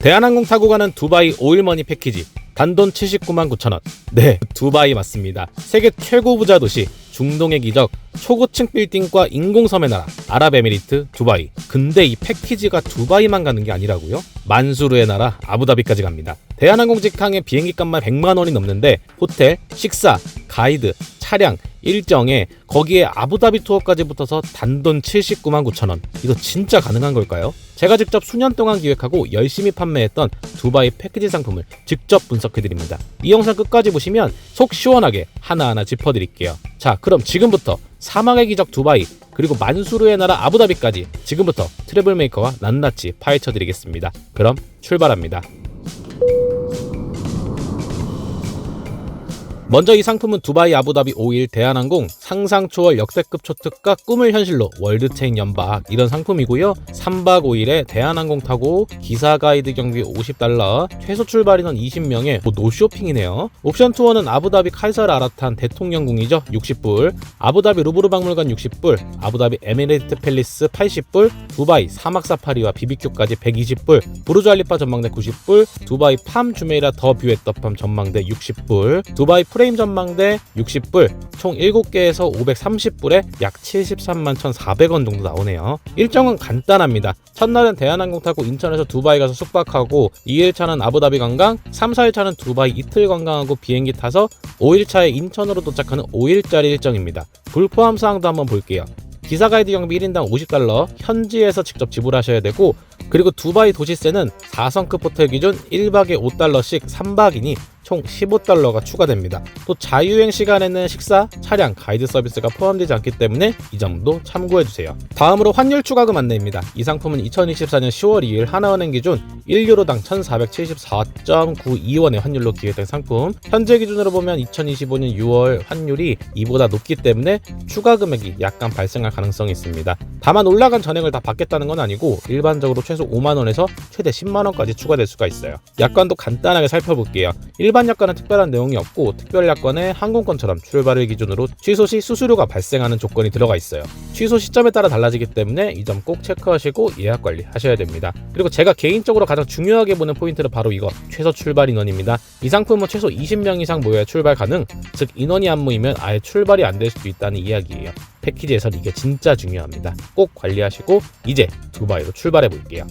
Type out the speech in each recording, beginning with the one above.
대한항공 타고 가는 두바이 오일머니 패키지 단돈 79만 9천 원. 네, 두바이 맞습니다. 세계 최고 부자 도시, 중동의 기적, 초고층 빌딩과 인공섬의 나라 아랍에미리트 두바이. 근데 이 패키지가 두바이만 가는 게 아니라고요? 만수르의 나라 아부다비까지 갑니다. 대한항공 직항의 비행기 값만 100만 원이 넘는데 호텔, 식사, 가이드, 차량, 일정에 거기에 아부다비 투어까지 붙어서 단돈 79만 9천 원. 이거 진짜 가능한 걸까요? 제가 직접 수년 동안 기획하고 열심히 판매했던 두바이 패키지 상품을 직접 분석해드립니다. 이 영상 끝까지 보시면 속 시원하게 하나하나 짚어드릴게요. 자, 그럼 지금부터 사막의 기적 두바이 그리고 만수르의 나라 아부다비까지 지금부터 트래블메이커와 낱낱이 파헤쳐드리겠습니다. 그럼 출발합니다. 먼저 이 상품은 두바이 아부다비 5일 대한항공 상상 초월 역대급 초특가 꿈을 현실로 월드체인 연박 이런 상품이고요. 3박 5일에 대한항공 타고 기사 가이드 경비 $50, 최소 출발 인원 20명에 노쇼핑이네요. 옵션 투어는 아부다비 칼사르 아라탄 대통령궁이죠. 60불, 아부다비 루브르 박물관 60불, 아부다비 에미레이트 팰리스 80불, 두바이 사막 사파리와 BBQ까지 120불, 부르주 알리파 전망대 90불, 두바이 팜 주메이라 더 뷰 앳 더 팜 전망대 60불, 두바이 프레임 전망대 60불, 총 7개에서 530불에 약 73만 1,400원 정도 나오네요. 일정은 간단합니다. 첫날은 대한항공 타고 인천에서 두바이 가서 숙박하고 2일차는 아부다비 관광, 3, 4일차는 두바이 이틀 관광하고 비행기 타서 5일차에 인천으로 도착하는 5일짜리 일정입니다. 불포함 사항도 한번 볼게요. 기사 가이드 경비 1인당 $50 현지에서 직접 지불하셔야 되고, 그리고 두바이 도시세는 4성급 호텔 기준 1박에 $5씩 3박이니 총 $15가 추가됩니다. 또 자유여행 시간에는 식사, 차량, 가이드 서비스가 포함되지 않기 때문에 이 점도 참고해주세요. 다음으로 환율 추가금 안내입니다. 이 상품은 2024년 10월 2일 하나은행 기준 1유로당 1,474.92원의 환율로 기획된 상품. 현재 기준으로 보면 2025년 6월 환율이 이보다 높기 때문에 추가 금액이 약간 발생할 가능성이 있습니다. 다만 올라간 전액을 다 받겠다는 건 아니고 일반적으로 최소 5만원에서 최대 10만원까지 추가될 수가 있어요. 약관도 간단하게 살펴볼게요. 일반 약관은 특별한 내용이 없고, 특별 약관에 항공권처럼 출발을 기준으로 취소 시 수수료가 발생하는 조건이 들어가 있어요. 취소 시점에 따라 달라지기 때문에 이 점 꼭 체크하시고 예약 관리 하셔야 됩니다. 그리고 제가 개인적으로 가장 중요하게 보는 포인트는 바로 이거, 최소 출발 인원입니다. 이 상품은 최소 20명 이상 모여야 출발 가능, 즉 인원이 안 모이면 아예 출발이 안 될 수도 있다는 이야기예요. 패키지에선 이게 진짜 중요합니다. 꼭 관리하시고 이제 두바이로 출발해 볼게요.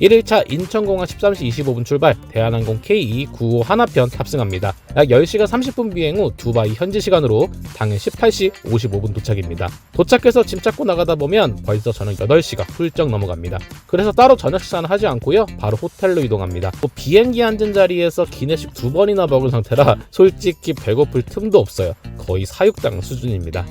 1일차 인천공항 13시 25분 출발, 대한항공 KE951 하나편 탑승합니다. 약 10시간 30분 비행 후 두바이 현지 시간으로 당일 18시 55분 도착입니다. 도착해서 짐 찾고 나가다 보면 벌써 저녁 8시가 훌쩍 넘어갑니다. 그래서 따로 저녁 식사는 하지 않고요, 바로 호텔로 이동합니다. 비행기 앉은 자리에서 기내식 2번이나 먹은 상태라 솔직히 배고플 틈도 없어요. 거의 사육당 수준입니다.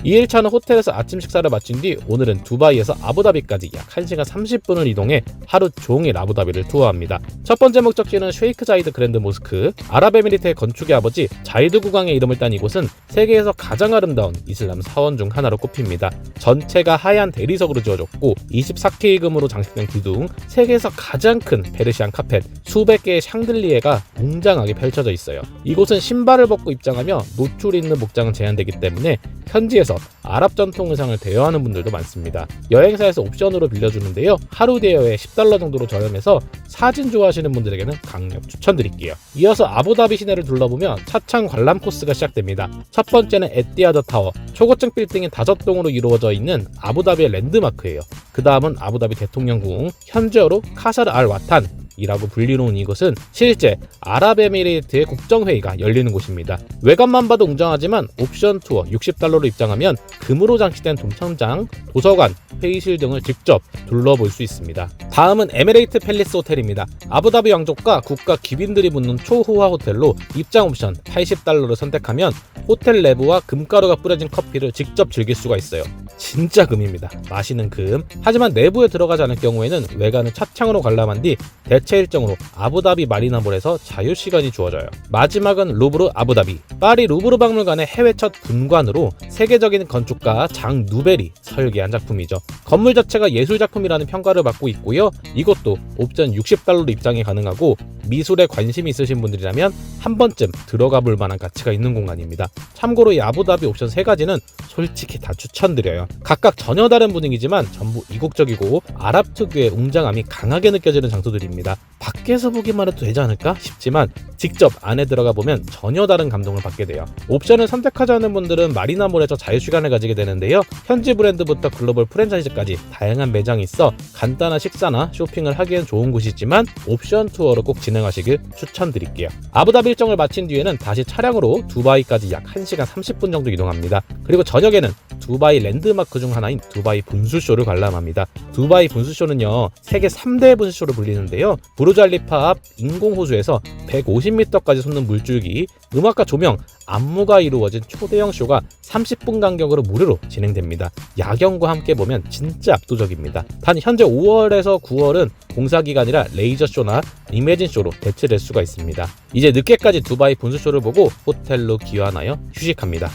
2일차는 호텔에서 아침 식사를 마친 뒤 오늘은 두바이에서 아부다비까지 약 1시간 30분을 이동해 하루 종일 아부다비를 투어합니다. 첫 번째 목적지는 쉐이크 자이드 그랜드 모스크. 아랍에미리트의 건축의 아버지 자이드 국왕의 이름을 딴 이곳은 세계에서 가장 아름다운 이슬람 사원 중 하나로 꼽힙니다. 전체가 하얀 대리석으로 지어졌고 24K 금으로 장식된 기둥, 세계에서 가장 큰 페르시안 카펫, 수백 개의 샹들리에가 웅장하게 펼쳐져 있어요. 이곳은 신발을 벗고 입장하며 노출이 있는 복장은 제한되기 때문에 현지에서 아랍 전통 의상을 대여하는 분들도 많습니다. 여행사에서 옵션으로 빌려주는데요, 하루 대여에 $10 정도로 저렴해서 사진 좋아하시는 분들에게는 강력 추천드릴게요. 이어서 아부다비 시내를 둘러보며 차창 관람 코스가 시작됩니다. 첫 번째는 에티하드 타워, 초고층 빌딩인 5동으로 이루어져 있는 아부다비의 랜드마크예요. 그 다음은 아부다비 대통령궁, 현지어로 카사르 알 와탄 이라고 불리는 이곳은 실제 아랍에미레이트의 국정회의가 열리는 곳입니다. 외관만 봐도 웅장하지만 옵션 투어 $60로 입장하면 금으로 장식된 동천장, 도서관, 회의실 등을 직접 둘러볼 수 있습니다. 다음은 에미레이트 팰리스 호텔입니다. 아부다비 왕족과 국가 기빈들이 묻는 초호화 호텔로 입장 옵션 $80를 선택하면 호텔 내부와 금가루가 뿌려진 커피를 직접 즐길 수가 있어요. 진짜 금입니다. 마시는 금. 하지만 내부에 들어가지 않을 경우에는 외관을 차창으로 관람한 뒤 대체 일정으로 아부다비 마리나몰에서 자유시간이 주어져요. 마지막은 루브르 아부다비. 파리 루브르 박물관의 해외 첫 분관으로 세계적인 건축가 장 누벨이 설계한 작품이죠. 건물 자체가 예술작품이라는 평가를 받고 있고요. 있는데요. 이것도 옵션 $60로 입장이 가능하고 미술에 관심이 있으신 분들이라면 한 번쯤 들어가 볼 만한 가치가 있는 공간입니다. 참고로 이 아부다비 옵션 3가지는 솔직히 다 추천드려요. 각각 전혀 다른 분위기지만 전부 이국적이고 아랍 특유의 웅장함이 강하게 느껴지는 장소들입니다. 밖에서 보기만 해도 되지 않을까 싶지만 직접 안에 들어가 보면 전혀 다른 감동을 받게 돼요. 옵션을 선택하지 않은 분들은 마리나몰에서 자유시간을 가지게 되는데요. 현지 브랜드부터 글로벌 프랜차이즈까지 다양한 매장이 있어 간단한 식사나 쇼핑을 하기엔 좋은 곳이지만 옵션 투어로 꼭 진행하시길 추천드릴게요. 아부다비 일정을 마친 뒤에는 다시 차량으로 두바이까지 약 1시간 30분 정도 이동합니다. 그리고 저녁에는 두바이 랜드마크 중 하나인 두바이 분수쇼를 관람합니다. 두바이 분수쇼는요, 세계 3대 분수쇼로 불리는데요. 부르잘리파 앞 인공호수에서 150m까지 솟는 물줄기, 음악과 조명, 안무가 이루어진 초대형 쇼가 30분 간격으로 무료로 진행됩니다. 야경과 함께 보면 진짜 압도적입니다. 단 현재 5월에서 9월은 공사기간이라 레이저쇼나 이매진쇼로 대체될 수가 있습니다. 이제 늦게까지 두바이 분수쇼를 보고 호텔로 귀환하여 휴식합니다.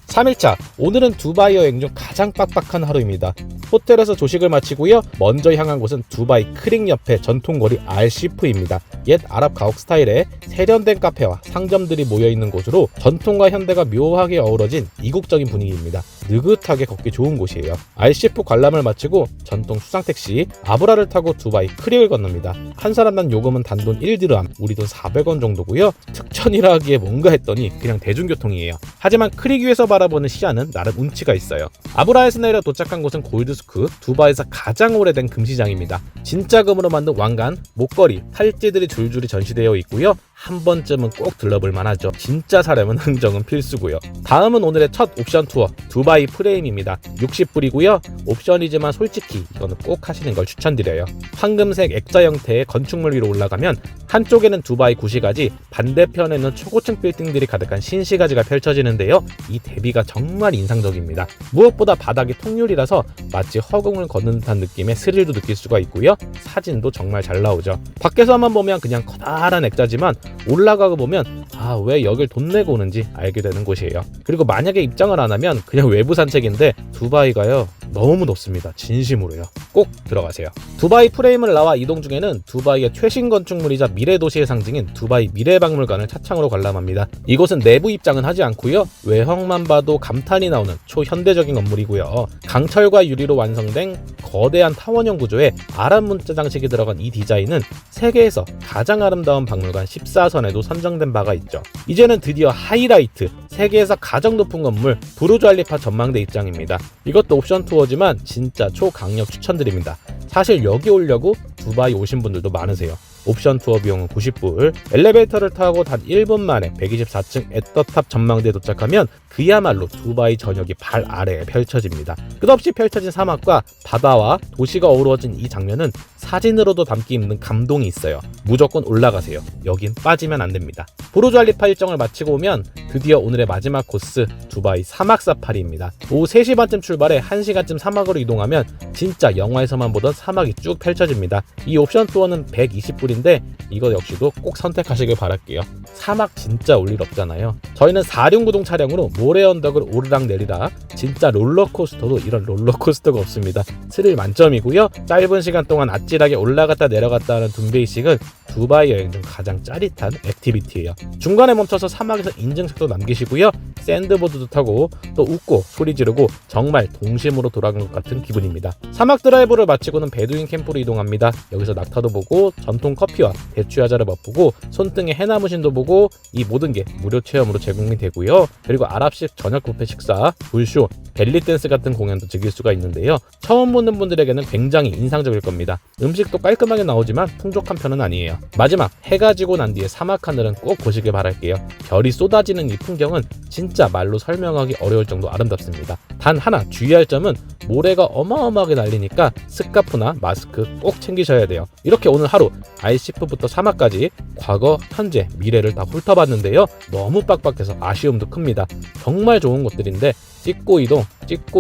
3일차, 오늘은 두바이 여행 중 가장 빡빡한 하루입니다. 호텔에서 조식을 마치고요. 먼저 향한 곳은 두바이 크릭 옆에 전통거리 알시프입니다. 옛 아랍 가옥 스타일의 세련된 카페와 상점들이 모여있는 곳으로 전통과 현대가 묘하게 어우러진 이국적인 분위기입니다. 느긋하게 걷기 좋은 곳이에요. 알시프 관람을 마치고 전통 수상택시 아브라를 타고 두바이 크릭을 건넙니다. 한 사람당 요금은 단돈 1드람, 우리 돈 400원 정도고요. 특천이라 하기에 뭔가 했더니 그냥 대중교통이에요. 하지만 크릭 위에서 바라보는 시야는 나름 운치가 있어요. 아브라에서 내려 도착한 곳은 골드스크, 두바이에서 가장 오래된 금시장입니다. 진짜 금으로 만든 왕관, 목걸이, 팔찌들이 줄줄이 전시되어 있고요. 한 번쯤은 꼭 들러볼 만하죠. 진짜 사려면 흥정은 필수고요. 다음은 오늘의 첫 옵션 투어, 두바이 프레임입니다. 60불이고요. 옵션이지만 솔직히 이거는 꼭 하시는 걸 추천드려요. 황금색 액자 형태의 건축물 위로 올라가면 한쪽에는 두바이 구시가지, 반대편에는 초고층 빌딩들이 가득한 신시가지가 펼쳐지는데요. 이 대비가 정말 인상적입니다. 무엇보다 바닥이 통유리라서 마치 허공을 걷는 듯한 느낌의 스릴도 느낄 수가 있고요. 사진도 정말 잘 나오죠. 밖에서만 보면 그냥 커다란 액자지만 올라가고 보면 왜 여길 돈 내고 오는지 알게 되는 곳이에요. 그리고 만약에 입장을 안 하면 그냥 외부 산책인데 두바이가요, 너무 높습니다. 진심으로요. 꼭 들어가세요. 두바이 프레임을 나와 이동 중에는 두바이의 최신 건축물이자 미래 도시의 상징인 두바이 미래박물관을 차창으로 관람합니다. 이곳은 내부 입장은 하지 않고요. 외형만 봐도 감탄이 나오는 초현대적인 건물이고요. 강철과 유리로 완성된 거대한 타원형 구조에 아랍 문자 장식이 들어간 이 디자인은 세계에서 가장 아름다운 박물관 14선에도 선정된 바가 있죠. 이제는 드디어 하이라이트, 세계에서 가장 높은 건물 부르즈알리파 전망대 입장입니다. 이것도 옵션 투어지만 진짜 초강력 추천드립니다. 사실 여기 오려고 두바이 오신 분들도 많으세요. 옵션 투어 비용은 90불, 엘리베이터를 타고 단 1분 만에 124층 애떠탑 전망대에 도착하면 그야말로 두바이 전역이 발 아래에 펼쳐집니다. 끝없이 펼쳐진 사막과 바다와 도시가 어우러진 이 장면은 사진으로도 담기 힘든 감동이 있어요. 무조건 올라가세요. 여긴 빠지면 안 됩니다. 부르즈알리파 일정을 마치고 오면 드디어 오늘의 마지막 코스, 두바이 사막 사파리입니다. 오후 3시 반쯤 출발해 1시간쯤 사막으로 이동하면 진짜 영화에서만 보던 사막이 쭉 펼쳐집니다. 이 옵션 투어는 120불인데 이거 역시도 꼭 선택하시길 바랄게요. 사막 진짜 올 일 없잖아요. 저희는 4륜구동 차량으로 모래 언덕을 오르락 내리락, 진짜 롤러코스터도 이런 롤러코스터가 없습니다. 스릴 만점이고요. 짧은 시간 동안 아찔하게 올라갔다 내려갔다 하는 둠베이식은 두바이 여행 중 가장 짜릿한 액티비티예요. 중간에 멈춰서 사막에서 인증샷도 남기시고요. 샌드보드도 타고 또 웃고 소리 지르고 정말 동심으로 돌아간 것 같은 기분입니다. 사막 드라이브를 마치고는 베두인 캠프로 이동합니다. 여기서 낙타도 보고 전통 커피와 대추야자를 맛보고 손등에 해나무신도 보고 이 모든 게 무료 체험으로 제공이 되고요. 그리고 아랍식 저녁 뷔페 식사, 불쇼, 벨리댄스 같은 공연도 즐길 수가 있는데요. 처음 보는 분들에게는 굉장히 인상적일 겁니다. 음식도 깔끔하게 나오지만 풍족한 편은 아니에요. 마지막 해가 지고 난 뒤에 사막 하늘은 꼭 보시길 바랄게요. 별이 쏟아지는 이 풍경은 진짜 말로 설명하기 어려울 정도 아름답습니다. 단 하나 주의할 점은 모래가 어마어마하게 날리니까 스카프나 마스크 꼭 챙기셔야 돼요. 이렇게 오늘 하루 알시프부터 사막까지 과거, 현재, 미래를 다 훑어봤는데요. 너무 빡빡해서 아쉬움도 큽니다. 정말 좋은 곳들인데 찍고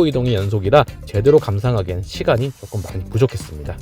이동이 연속이라 제대로 감상하기엔 시간이 조금 많이 부족했습니다.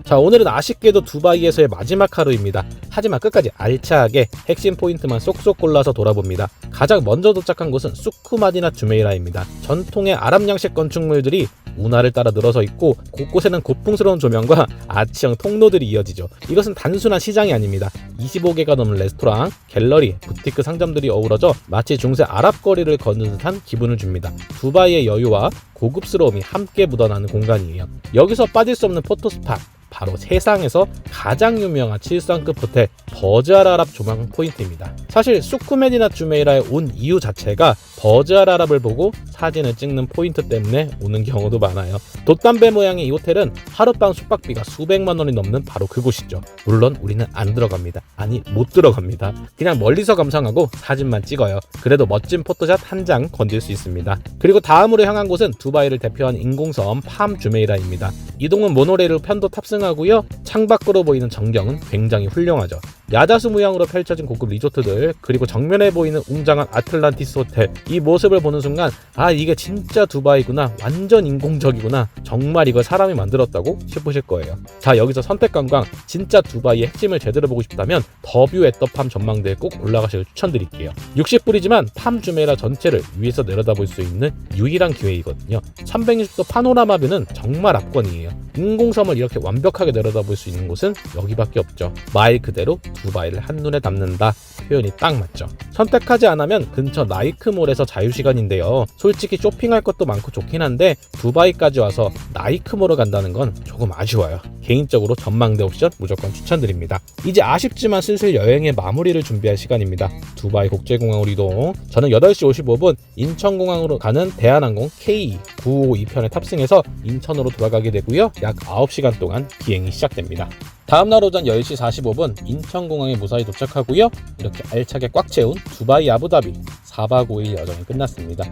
자, 오늘은 아쉽게도 두바이에서의 마지막 하루입니다. 하지만 끝까지 알차게 핵심 포인트만 쏙쏙 골라서 돌아봅니다. 가장 먼저 도착한 곳은 수쿠 마디나 주메이라입니다. 전통의 아랍 양식 건축물들이 운하를 따라 늘어서 있고 곳곳에는 고풍스러운 조명과 아치형 통로들이 이어지죠. 이것은 단순한 시장이 아닙니다. 25개가 넘는 레스토랑, 갤러리, 부티크 상점들이 어우러져 마치 중세 아랍 거리를 걷는 듯한 기분을 줍니다. 두바이의 여유와 고급스러움이 함께 묻어나는 공간이에요. 여기서 빠질 수 없는 포토스팟, 바로 세상에서 가장 유명한 7성급 호텔 버즈알아랍 조망 포인트입니다. 사실 수쿠메디나 주메이라에 온 이유 자체가 버즈알아랍을 보고 사진을 찍는 포인트 때문에 오는 경우도 많아요. 돛담배 모양의 이 호텔은 하룻밤 숙박비가 수백만 원이 넘는 바로 그곳이죠. 물론 우리는 안 들어갑니다. 아니, 못 들어갑니다. 그냥 멀리서 감상하고 사진만 찍어요. 그래도 멋진 포토샷 한 장 건질 수 있습니다. 그리고 다음으로 향한 곳은 두바이를 대표하는 인공섬 팜 주메이라입니다. 이동은 모노레일로 편도 탑승하고요. 창밖으로 보이는 전경은 굉장히 훌륭하죠. 야자수 모양으로 펼쳐진 고급 리조트들, 그리고 정면에 보이는 웅장한 아틀란티스 호텔, 이 모습을 보는 순간 아, 이게 진짜 두바이구나, 완전 인공적이구나, 정말 이걸 사람이 만들었다고 싶으실 거예요. 자, 여기서 선택관광, 진짜 두바이의 핵심을 제대로 보고 싶다면 더뷰 앳 더 팜 전망대에 꼭 올라가시길 추천드릴게요. 60불이지만 팜 주메이라 전체를 위에서 내려다볼 수 있는 유일한 기회이거든요. 360도 파노라마 뷰는 정말 압권이에요. 인공섬을 이렇게 완벽하게 내려다볼 수 있는 곳은 여기밖에 없죠. 말 그대로 두바이를 한눈에 담는다, 표현이 딱 맞죠. 선택하지 않으면 근처 나이크몰에서 자유시간인데요. 솔직히 쇼핑할 것도 많고 좋긴 한데 두바이까지 와서 나이크몰을 간다는 건 조금 아쉬워요. 개인적으로 전망대 옵션 무조건 추천드립니다. 이제 아쉽지만 슬슬 여행의 마무리를 준비할 시간입니다. 두바이 국제공항으로 이동. 저는 8시 55분 인천공항으로 가는 대한항공 KE952편에 탑승해서 인천으로 돌아가게 되고요. 약 9시간 동안 비행이 시작됩니다. 다음날 오전 10시 45분 인천공항에 무사히 도착하고요. 이렇게 알차게 꽉 채운 두바이 아부다비 4박 5일 여정이 끝났습니다.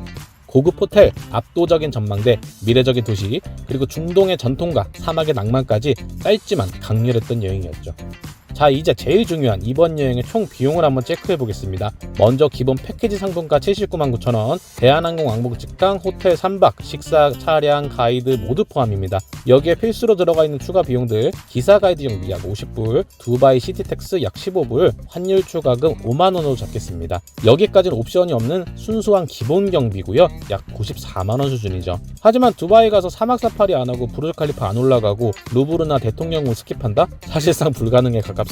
고급 호텔, 압도적인 전망대, 미래적인 도시, 그리고 중동의 전통과 사막의 낭만까지 짧지만 강렬했던 여행이었죠. 자, 이제 제일 중요한 이번 여행의 총 비용을 한번 체크해 보겠습니다. 먼저 기본 패키지 상품가 79만 9천 원, 대한항공 왕복 직항, 호텔 3박, 식사, 차량, 가이드 모두 포함입니다. 여기에 필수로 들어가 있는 추가 비용들, 기사 가이드 경비 약 50불, 두바이 시티택스 약 15불, 환율 추가금 5만 원으로 잡겠습니다. 여기까지는 옵션이 없는 순수한 기본 경비고요. 약 94만 원 수준이죠. 하지만 두바이 가서 사막 사파리 안 하고 부르즈 칼리파 안 올라가고 루브르나 대통령궁 스킵한다? 사실상 불가능에 가깝습니다.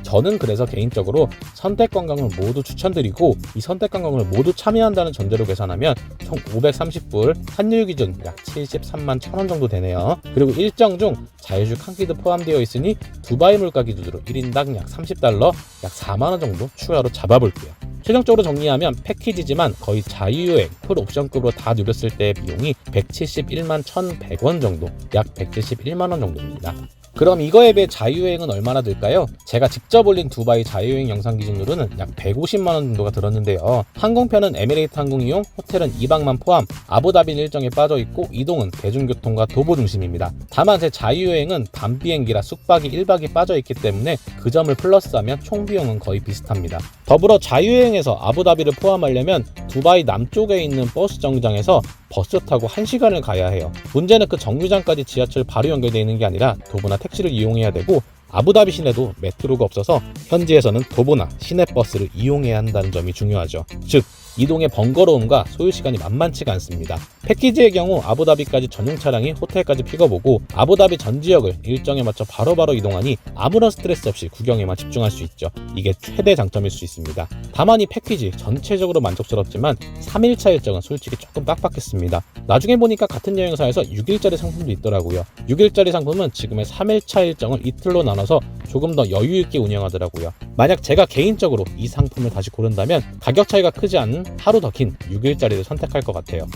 저는 그래서 개인적으로 선택 관광을 모두 추천드리고, 이 선택 관광을 모두 참여한다는 전제로 계산하면 총 530불, 환율 기준 약 73만 1,000원 정도 되네요. 그리고 일정 중 자유식 한 끼도 포함되어 있으니 두바이 물가 기준으로 1인당 약 $30, 약 4만 원 정도 추가로 잡아볼게요. 최종적으로 정리하면 패키지지만 거의 자유여행 풀 옵션급으로 다 누렸을 때의 비용이 171만 1,100원 정도, 약 171만 원 정도입니다. 그럼 이거에 비해 자유여행은 얼마나 들까요? 제가 직접 올린 두바이 자유여행 영상 기준으로는 약 150만 원 정도가 들었는데요. 항공편은 에미레이트 항공 이용, 호텔은 2박만 포함, 아부다비는 일정에 빠져 있고 이동은 대중교통과 도보 중심입니다. 다만 제 자유여행은 밤 비행기라 숙박이 1박이 빠져 있기 때문에 그 점을 플러스하면 총 비용은 거의 비슷합니다. 더불어 자유여행에서 아부다비를 포함하려면 두바이 남쪽에 있는 버스 정류장에서 버스 타고 1시간을 가야 해요. 문제는 그 정류장까지 지하철 바로 연결되어 있는 게 아니라 도보나 택시를 이용해야 되고, 아부다비 시내도 메트로가 없어서 현지에서는 도보나 시내버스를 이용해야 한다는 점이 중요하죠. 즉, 이동의 번거로움과 소요시간이 만만치가 않습니다. 패키지의 경우 아부다비까지 전용 차량이 호텔까지 픽업오고 아부다비 전 지역을 일정에 맞춰 바로바로 이동하니 아무런 스트레스 없이 구경에만 집중할 수 있죠. 이게 최대 장점일 수 있습니다. 다만 이 패키지 전체적으로 만족스럽지만 3일차 일정은 솔직히 조금 빡빡했습니다. 나중에 보니까 같은 여행사에서 6일짜리 상품도 있더라고요. 6일짜리 상품은 지금의 3일차 일정을 이틀로 나눠서 조금 더 여유있게 운영하더라고요. 만약 제가 개인적으로 이 상품을 다시 고른다면 가격 차이가 크지 않은 하루 더 긴 6일짜리를 선택할 것 같아요.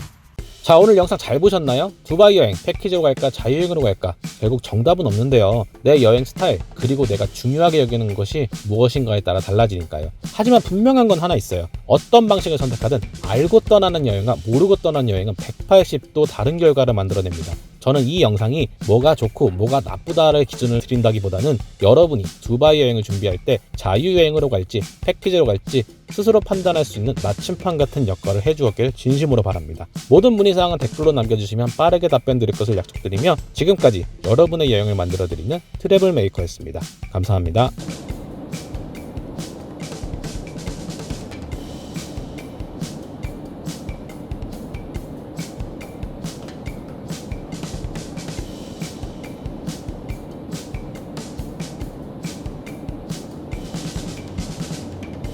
자, 오늘 영상 잘 보셨나요? 두바이 여행 패키지로 갈까 자유여행으로 갈까? 결국 정답은 없는데요. 내 여행 스타일, 그리고 내가 중요하게 여기는 것이 무엇인가에 따라 달라지니까요. 하지만 분명한 건 하나 있어요. 어떤 방식을 선택하든 알고 떠나는 여행과 모르고 떠나는 여행은 180도 다른 결과를 만들어냅니다. 저는 이 영상이 뭐가 좋고 뭐가 나쁘다를 기준을 드린다기보다는 여러분이 두바이 여행을 준비할 때 자유여행으로 갈지 패키지로 갈지 스스로 판단할 수 있는 나침판 같은 역할을 해주었길 진심으로 바랍니다. 모든 문의사항은 댓글로 남겨주시면 빠르게 답변 드릴 것을 약속드리며, 지금까지 여러분의 여행을 만들어드리는 트래블 메이커였습니다. 감사합니다.